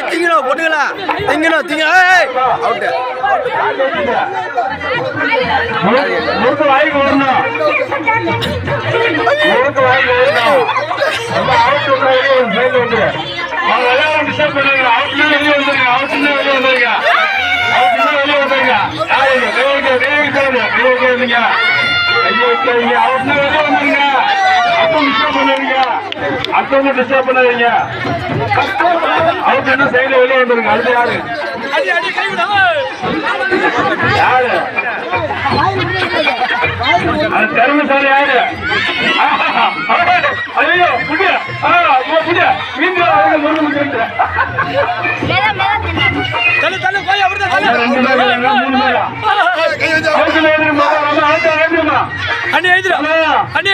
திங்கணும் பொண்ணுங்களா திங்கணும் அவுட்டு முறுக்கு வாய்க்கு வரணும் முறுக்கு வாய்க்கு வரணும் அவுட் வந்து அவங்க எல்லாம் டிஸ்டர்ப் பண்ணுங்க அவுட்னா வெளியே வந்துருங்க அவுட்னா வெளியே வந்துருங்க அவுட்னா வெளியே வந்துருங்க நீங்க அவுட்னா வெளியே வந்துருங்க அப்புறம் டிஸ்டர்ப் பண்ணுவீங்க அடுத்தவங்க டிஸ்டர்ப் பண்ணாதீங்க அவுட் என்ன சைடுல வெளியே வந்துருங்க அடுத்து யாரு அது திறமைசாலி யாரு ஐயோ புடிய புடிய மீண்டும் அண்ணி எழுதுடா அண்ணி